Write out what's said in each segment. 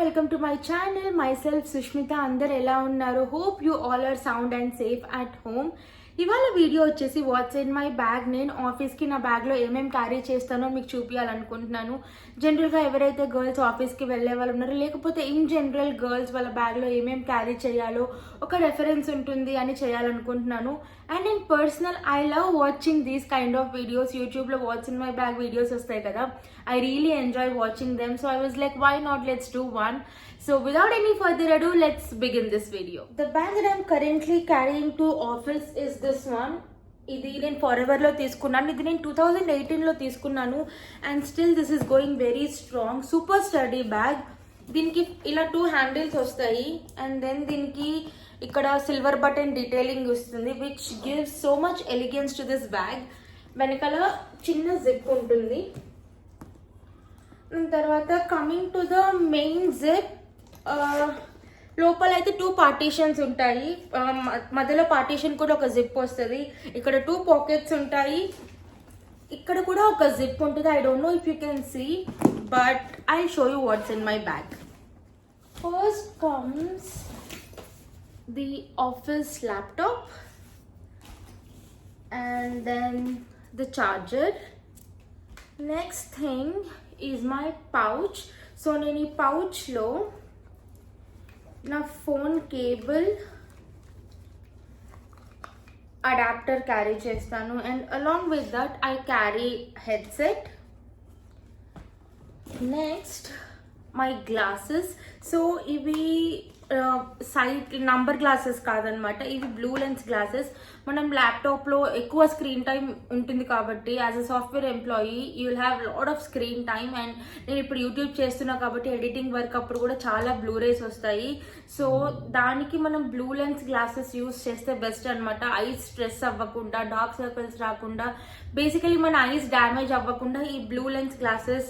welcome to my channel. Myself Sushmita. Andaru ela unnaru? Hope you all are sound and safe at home. ఇవాళ video వచ్చేసి watts in my bag. నేను ఆఫీస్కి నా బ్యాగ్లో ఏమేమి carry చేస్తానో మీకు చూపించాలనుకుంటున్నాను. జనరల్గా ఎవరైతే గర్ల్స్ ఆఫీస్కి వెళ్ళే వాళ్ళు ఉన్నారో లేకపోతే ఇన్ జనరల్ గర్ల్స్ వాళ్ళ బ్యాగ్లో ఏమేమి క్యారీ చేయాలో ఒక రెఫరెన్స్ ఉంటుంది అని చేయాలనుకుంటున్నాను. And in personal I love watching these kind of videos. యూట్యూబ్లో what's in my bag videos వస్తాయి కదా, I really enjoy watching them, so I was like, why not, let's do one. So without any further ado, let's begin this video. The bag that I'm currently carrying to office is this one. ఇది నేను ఫరెవర్లో తీసుకున్నాను. ఇది నేను 2018లో తీసుకున్నాను and still this is going very strong. Super study bag. దీనికి ఇలా 2 handles వస్తాయి and then దీనికి ఇక్కడ సిల్వర్ బటన్ డీటెయిలింగ్ వస్తుంది which gives so much elegance to this bag. వెనకాల చిన్న జిప్ ఉంటుంది. తర్వాత coming to the main zip, లోపల అయితే 2 పార్టీషన్స్ ఉంటాయి. మధ్యలో పార్టీషన్ కూడా ఒక జిప్ వస్తుంది. ఇక్కడ 2 పాకెట్స్ ఉంటాయి. ఇక్కడ కూడా ఒక జిప్ ఉంటుంది. I don't know if you can see but I show you what's in my bag. First comes the office laptop and then the charger. Next thing is my pouch. So నేను ఈ పౌచ్లో నా phone cable adapter carry చేస్తాను and along with that I carry headset. Next my glasses. So ఇవి sight number glasses కాదనమాట, ఇవి blue lens glasses. మనం ల్యాప్టాప్లో ఎక్కువ స్క్రీన్ టైం ఉంటుంది కాబట్టి as a software employee you will have lot off screen time. And నేను ఇప్పుడు యూట్యూబ్ చేస్తున్నా కాబట్టి ఎడిటింగ్ వర్క్ అప్పుడు కూడా చాలా బ్లూ రేస్ వస్తాయి. సో దానికి మనం బ్లూ లెన్స్ గ్లాసెస్ యూస్ చేస్తే బెస్ట్ అనమాట. ఐస్ స్ట్రెస్ అవ్వకుండా, డార్క్ సర్కిల్స్ రాకుండా, బేసికలీ మన ఐస్ డ్యామేజ్ అవ్వకుండా ఈ బ్లూ లెన్స్ గ్లాసెస్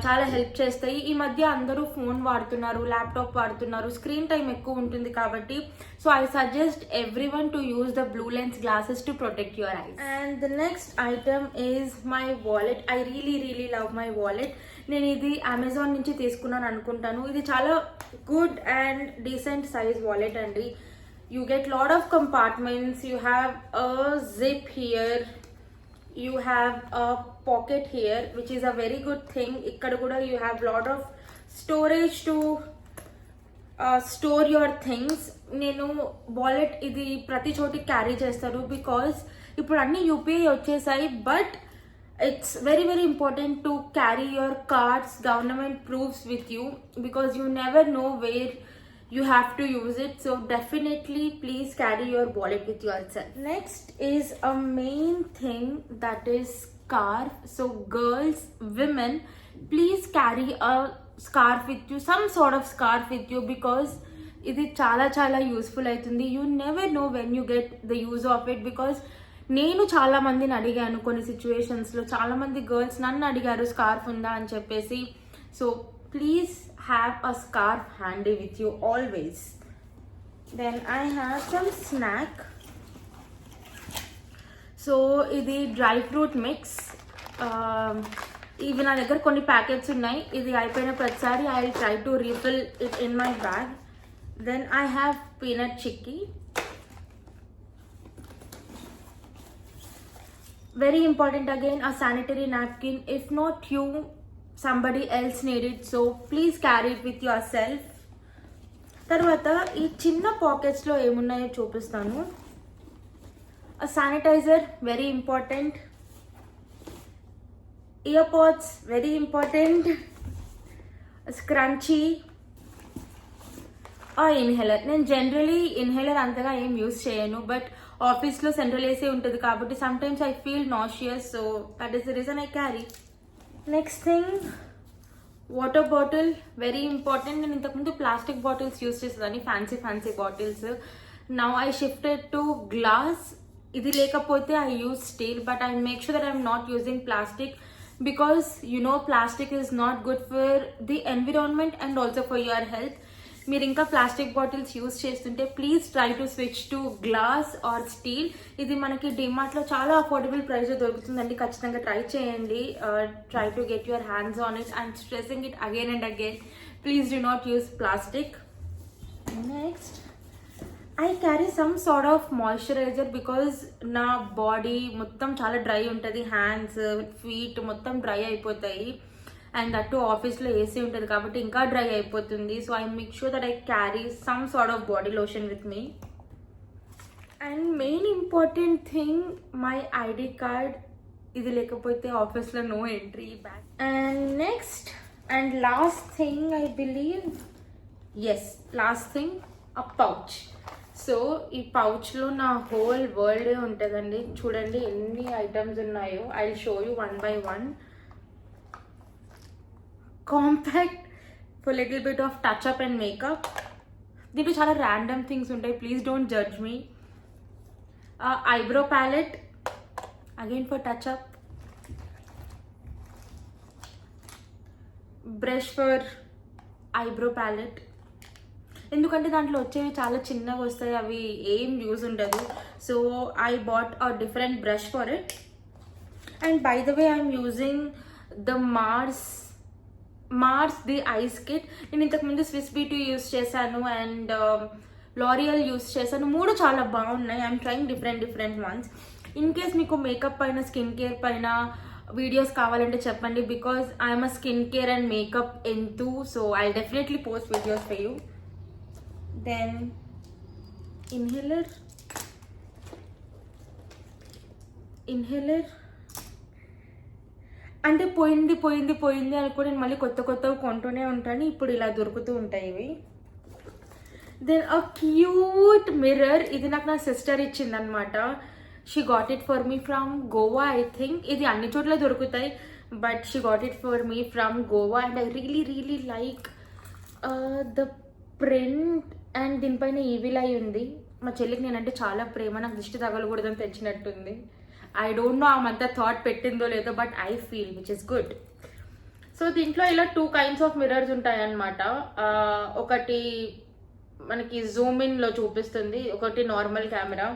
చాలా హెల్ప్ చేస్తాయి. ఈ మధ్య అందరూ ఫోన్ వాడుతున్నారు, ల్యాప్టాప్ వాడుతున్నారు, స్క్రీన్ టైం ఎక్కువ ఉంటుంది కాబట్టి so I suggest every one to use the blue lens glasses to protect your eyes. And the next item is my wallet. I really love my wallet. నేను ఇది Amazon నుంచి తీసుకున్నాను అనుకుంటాను. ఇది చాలా good and decent size wallet అండి. You get lot of compartments, you have a zip here, you have a pocket here which is a very good thing. ikkada kuda you have lot of storage to store your things. nenu wallet idi prati choti carry chestanu because ippudu anni UPI vachesai, but it's very important to carry your cards, government proofs with you because you never know where you have to use it. So definitely please carry your wallet with yourself. Next is a main thing, that is scarf. So girls, women, please carry a scarf with you, some sort of scarf with you because ఇది చాలా useful అవుతుంది. You never know when you get the use of it. Because నేను చాలా మందిని అడిగాను, కొన్ని సిచ్యువేషన్స్లో చాలా మంది గర్ల్స్ నన్ను అడిగారు స్కార్ఫ్ ఉందా అని చెప్పేసి. So please have a scarf handy with you always. Then I have some snack. So ఇది డ్రై ఫ్రూట్ మిక్స్. ఇవి నా దగ్గర కొన్ని ప్యాకెట్స్ ఉన్నాయి. ఇది అయిపోయిన ప్రతిసారి I will try to refill it in my bag. Then I have peanut chikki. Very important again, a sanitary napkin. If not you, somebody else need it, so please carry it with yourself. తర్వాత ఈ చిన్న పాకెట్స్లో ఏమున్నాయో చూపిస్తాను. a sanitizer, very important. ear pods, very important. a scrunchie, a inhaler. నేను generally inhaler అంతగా ఏం use చేయను, but ఆఫీస్లో సెంట్రల్ ఏసీ ఉంటుంది కాబట్టి sometimes I feel nauseous, so that is the reason I carry. Next thing, water bottle, very important. నేను ఇంతకుముందు plastic bottles use చేసేదాన్ని, fancy bottles. Now I shifted to glass. ఇది లేకపోతే I use steel, but I make sure that I'm not using plastic because you know plastic is not good for the environment and also for your health. మీరు ఇంకా plastic bottles use చేస్తుంటే please try to switch to glass are steel. ఇది మనకి డిమార్ట్లో చాలా affordable ప్రైస్లో దొరుకుతుందండి. ఖచ్చితంగా try చేయండి. Try to get your hands on it. And stressing it again and again. Please do not use plastic. Next, I carry some sort of moisturizer because నా body మొత్తం చాలా డ్రై ఉంటుంది, హ్యాండ్స్ ఫీట్ మొత్తం dry అయిపోతాయి. And అటు ఆఫీస్లో AC ఉంటుంది కాబట్టి ఇంకా డ్రై అయిపోతుంది. So I make sure that I carry some sort of body lotion with me. And main important thing my ID card. ఇది లేకపోతే ఆఫీస్లో no entry back. And next and last thing I believe, yes last thing, a pouch. So ఈ పౌచ్లో నా whole వరల్డే ఉంటుందండి. చూడండి ఎన్ని items ఉన్నాయో. I will show you one by one. Compact for little bit of touch up and makeup. దీంట్లో చాలా random things ఉంటాయి, please don't judge me. Eyebrow palette again for touch up. Brush for eyebrow palette, ఎందుకంటే దాంట్లో వచ్చేవి చాలా చిన్నగా వస్తాయి, అవి ఏం యూజ్ ఉండదు. So I bought a different brush for it. And by the way I'm using the Mars the eyes kit. నేను ఇంతకుముందు స్విస్ బ్యూటీ యూజ్ చేశాను అండ్ లారియల్ యూజ్ చేశాను. 3 చాలా బాగున్నాయి. I'm trying different ones. In case మీకు makeup పైన, skin care పైన videos కావాలంటే చెప్పండి, because I'm a skin care and makeup enthu. So I definitely post videos for you. Then inhaler అంటే పోయింది అనుకో, నేను మళ్ళీ కొత్తవి కొంటూనే ఉంటాను. ఇప్పుడు ఇలా దొరుకుతూ ఉంటాయి ఇవి. Then a cute mirror. ఇది నాకు నా సిస్టర్ ఇచ్చిందనమాట. She got it for me from Goa I think. ఇది అన్ని చోట్ల దొరుకుతాయి but she got it for me from Goa. And I really like the print. And దీనిపైన ఈవిల్ ఐ ఉంది. మా చెల్లికి నేనంటే చాలా ప్రేమ, నాకు దిష్టి తగలకూడదని తెచ్చినట్టుంది. ఐ డోంట్ నో ఆమంతా థాట్ పెట్టిందో లేదో, but I feel which is good. So దీంట్లో ఇలా 2 kinds ఆఫ్ మిర్రర్స్ ఉంటాయన్నమాట. ఒకటి మనకి జూమ్ ఇన్లో చూపిస్తుంది, ఒకటి normal camera.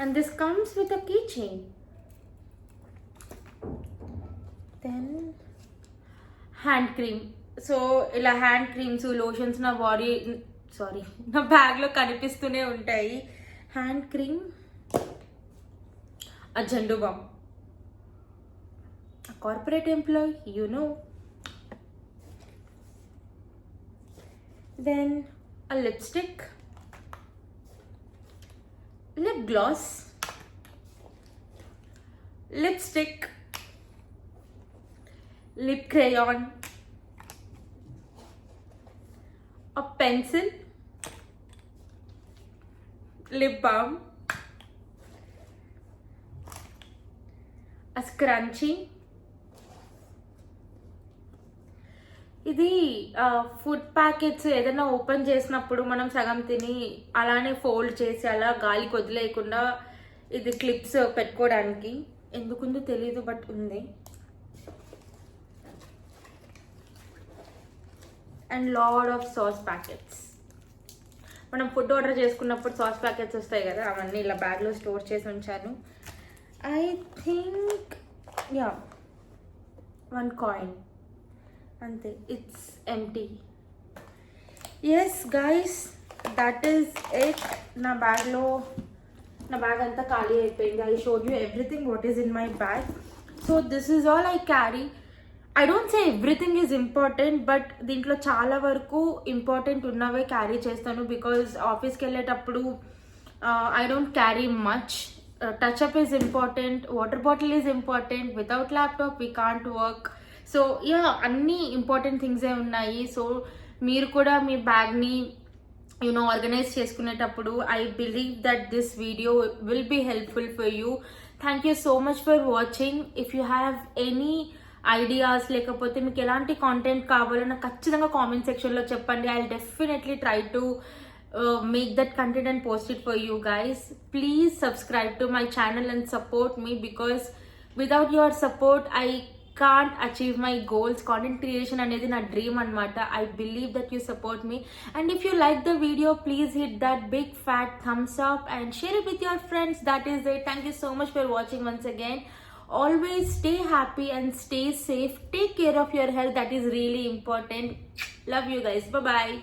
And this comes with a key chain. Then hand cream. So ఇలా హ్యాండ్ క్రీమ్స్, లోషన్స్ నా బ్యాగ్లో కనిపిస్తూనే ఉంటాయి. Hand cream, a Zandu balm, a corporate employee, you know. Then a lipstick, lip gloss, lipstick, lip crayon, a pencil, lip balm, a scrunchie. ఇది food packets ఏదైనా open చేసినప్పుడు మనం సగం తిని అలానే ఫోల్డ్ చేసి అలా గాలికి వదిలేయకుండా ఇది క్లిప్స్ పెట్టుకోవడానికి. ఎందుకుందో తెలీదు బట్ ఉంది. And lot of sauce packets. మనం ఫుడ్ ఆర్డర్ చేసుకున్నప్పుడు సాస్ ప్యాకెట్స్ వస్తాయి కదా, అవన్నీ ఇలా బ్యాగ్లో స్టోర్ చేసి ఉంచాను. I think, yeah, 1 coin. And it's empty. Yes, guys, that is it. Na bag anta khali ayipoyindi. I showed you everything what is in my bag. So this is all I carry. I don't say everything is important, but దీంట్లో చాలా వరకు important ఉన్నవే carry చేస్తాను. Because ఆఫీస్కి వెళ్ళేటప్పుడు I don't carry much. Touch up is important, water bottle is important, without laptop we can't work. So yeah, అన్ని important థింగ్సే ఉన్నాయి. సో మీరు కూడా మీ బ్యాగ్ని ఆర్గనైజ్ చేసుకునేటప్పుడు I believe that this video will be helpful for you. Thank you so much for watching. If you have any ideas లేకపోతే మీకు ఎలాంటి కాంటెంట్ కావాలో నాకు ఖచ్చితంగా కామెంట్ సెక్షన్లో చెప్పండి. I will definitely try to make that content and post it for you guys. Please subscribe to my channel and support me, because without your support I can't achieve my goals. Content creation anedi na dream anamata. I believe that you support me, and if you like the video, please hit that big fat thumbs up and share it with your friends. That is it. Thank you so much for watching once again. Always stay happy and stay safe. Take care of your health. That is really important. Love you guys. Bye bye.